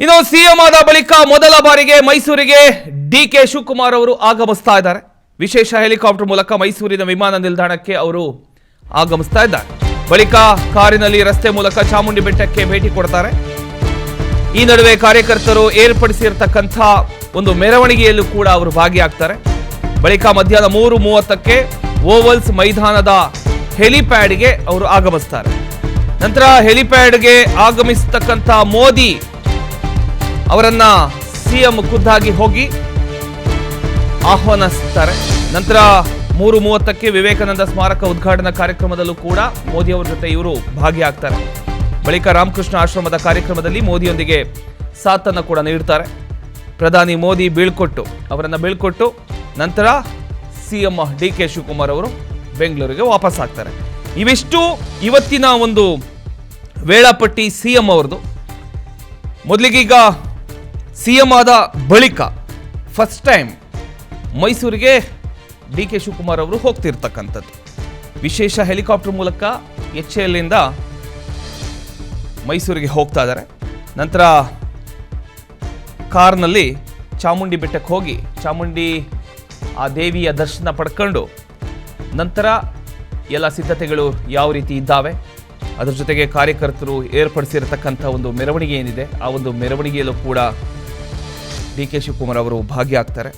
ಇನ್ನು ಸಿಎಂ ಆದ ಬಳಿಕ ಮೊದಲ ಬಾರಿಗೆ ಮೈಸೂರಿಗೆ ಡಿಕೆ ಶಿವಕುಮಾರ್ ಅವರು ಆಗಮಿಸ್ತಾ ಇದ್ದಾರೆ. ವಿಶೇಷ ಹೆಲಿಕಾಪ್ಟರ್ ಮೂಲಕ ಮೈಸೂರಿನ ವಿಮಾನ ನಿಲ್ದಾಣಕ್ಕೆ ಅವರು ಆಗಮಿಸ್ತಾ ಇದ್ದಾರೆ. ಬಳಿಕ ಕಾರಿನಲ್ಲಿ ರಸ್ತೆ ಮೂಲಕ ಚಾಮುಂಡಿ ಬೆಟ್ಟಕ್ಕೆ ಭೇಟಿ ಕೊಡ್ತಾರೆ. ಈ ನಡುವೆ ಕಾರ್ಯಕರ್ತರು ಏರ್ಪಡಿಸಿರತಕ್ಕಂಥ ಒಂದು ಮೆರವಣಿಗೆಯಲ್ಲೂ ಕೂಡ ಅವರು ಭಾಗಿಯಾಗ್ತಾರೆ. ಬಳಿಕ ಮಧ್ಯಾಹ್ನ 3:30ಕ್ಕೆ ಓವಲ್ಸ್ ಮೈದಾನದ ಹೆಲಿಪ್ಯಾಡ್ಗೆ ಅವರು ಆಗಮಿಸ್ತಾರೆ. ನಂತರ ಹೆಲಿಪ್ಯಾಡ್ಗೆ ಆಗಮಿಸತಕ್ಕಂಥ ಮೋದಿ ಅವರನ್ನ ಸಿಎಂ ಖುದ್ದಾಗಿ ಹೋಗಿ ಆಹ್ವಾನಿಸುತ್ತಾರೆ. ನಂತರ 3:30ಕ್ಕೆ ವಿವೇಕಾನಂದ ಸ್ಮಾರಕ ಉದ್ಘಾಟನಾ ಕಾರ್ಯಕ್ರಮದಲ್ಲೂ ಕೂಡ ಮೋದಿ ಅವರ ಜೊತೆ ಇವರು ಭಾಗಿಯಾಗ್ತಾರೆ. ಬಳಿಕ ರಾಮಕೃಷ್ಣ ಆಶ್ರಮದ ಕಾರ್ಯಕ್ರಮದಲ್ಲಿ ಮೋದಿಯೊಂದಿಗೆ ಸಾಥನ್ನು ಕೂಡ ನೀಡುತ್ತಾರೆ. ಪ್ರಧಾನಿ ಮೋದಿ ಅವರನ್ನ ಬೀಳ್ಕೊಟ್ಟು ನಂತರ ಸಿಎಂ ಡಿಕೆ ಶಿವಕುಮಾರ್ ಅವರು ಬೆಂಗಳೂರಿಗೆ ವಾಪಸ್ ಆಗ್ತಾರೆ. ಇವಿಷ್ಟು ಇವತ್ತಿನ ಒಂದು ವೇಳಾಪಟ್ಟಿ ಸಿಎಂ ಅವರದು. ಮೊದಲಿಗೀಗ ಸಿಎಂ ಆದ ಬಳಿಕ ಫಸ್ಟ್ ಟೈಮ್ ಮೈಸೂರಿಗೆ ಡಿಕೆ ಶಿವಕುಮಾರ್ ಅವರು ಹೋಗ್ತಿರ್ತಕ್ಕಂಥದ್ದು. ವಿಶೇಷ ಹೆಲಿಕಾಪ್ಟರ್ ಮೂಲಕ HALನಿಂದ ಮೈಸೂರಿಗೆ ಹೋಗ್ತಾ ಇದ್ದಾರೆ. ನಂತರ ಕಾರ್ನಲ್ಲಿ ಚಾಮುಂಡಿ ಬೆಟ್ಟಕ್ಕೆ ಹೋಗಿ ಚಾಮುಂಡಿ ಆ ದೇವಿಯ ದರ್ಶನ ಪಡ್ಕೊಂಡು ನಂತರ ಎಲ್ಲ ಸಿದ್ಧತೆಗಳು ಯಾವ ರೀತಿ ಇದ್ದಾವೆ, ಅದರ ಜೊತೆಗೆ ಕಾರ್ಯಕರ್ತರು ಏರ್ಪಡಿಸಿರತಕ್ಕಂಥ ಒಂದು ಮೆರವಣಿಗೆ ಏನಿದೆ ಆ ಒಂದು ಮೆರವಣಿಗೆಯಲ್ಲೂ ಕೂಡ ಡಿಕೆ ಶಿವಕುಮಾರ್ ಅವರು ಭಾಗಿಯಾಗ್ತಾರೆ.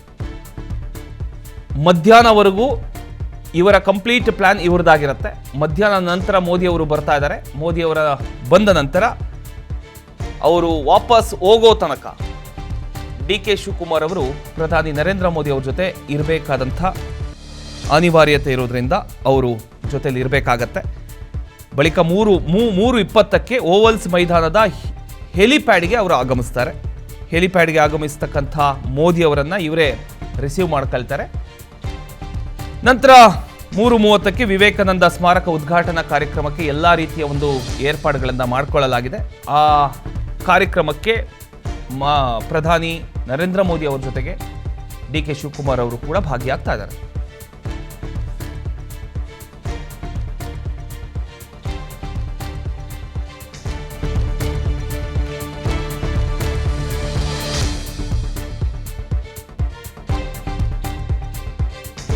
ಮಧ್ಯಾಹ್ನವರೆಗೂ ಇವರ ಕಂಪ್ಲೀಟ್ ಪ್ಲಾನ್ ಇವರದಾಗಿರುತ್ತೆ. ಮಧ್ಯಾಹ್ನ ನಂತರ ಮೋದಿ ಅವರು ಬರ್ತಾ ಇದ್ದಾರೆ. ಮೋದಿ ಅವರ ಬಂದ ನಂತರ ಅವರು ವಾಪಸ್ ಹೋಗೋ ತನಕ ಡಿಕೆ ಶಿವಕುಮಾರ್ ಅವರು ಪ್ರಧಾನಿ ನರೇಂದ್ರ ಮೋದಿ ಅವ್ರ ಜೊತೆ ಇರಬೇಕಾದಂಥ ಅನಿವಾರ್ಯತೆ ಇರೋದ್ರಿಂದ ಅವರು ಜೊತೆಲಿ ಇರಬೇಕಾಗತ್ತೆ. ಬಳಿಕ 3:20ಕ್ಕೆ ಓವಲ್ಸ್ ಮೈದಾನದ ಹೆಲಿಪ್ಯಾಡ್ಗೆ ಅವರು ಆಗಮಿಸ್ತಾರೆ. ಹೆಲಿಪ್ಯಾಡ್ಗೆ ಆಗಮಿಸ್ತಕ್ಕಂಥ ಮೋದಿ ಅವರನ್ನು ಇವರೇ ರಿಸೀವ್ ಮಾಡ್ಕೊಳ್ತಾರೆ. ನಂತರ 3:30ಕ್ಕೆ ವಿವೇಕಾನಂದ ಸ್ಮಾರಕ ಉದ್ಘಾಟನಾ ಕಾರ್ಯಕ್ರಮಕ್ಕೆ ಎಲ್ಲ ರೀತಿಯ ಒಂದು ಏರ್ಪಾಡುಗಳನ್ನು ಮಾಡಿಕೊಳ್ಳಲಾಗಿದೆ. ಆ ಕಾರ್ಯಕ್ರಮಕ್ಕೆ ಪ್ರಧಾನಿ ನರೇಂದ್ರ ಮೋದಿ ಅವರ ಜೊತೆಗೆ ಡಿಕೆ ಶಿವಕುಮಾರ್ ಅವರು ಕೂಡ ಭಾಗಿಯಾಗ್ತಾ ಇದ್ದಾರೆ.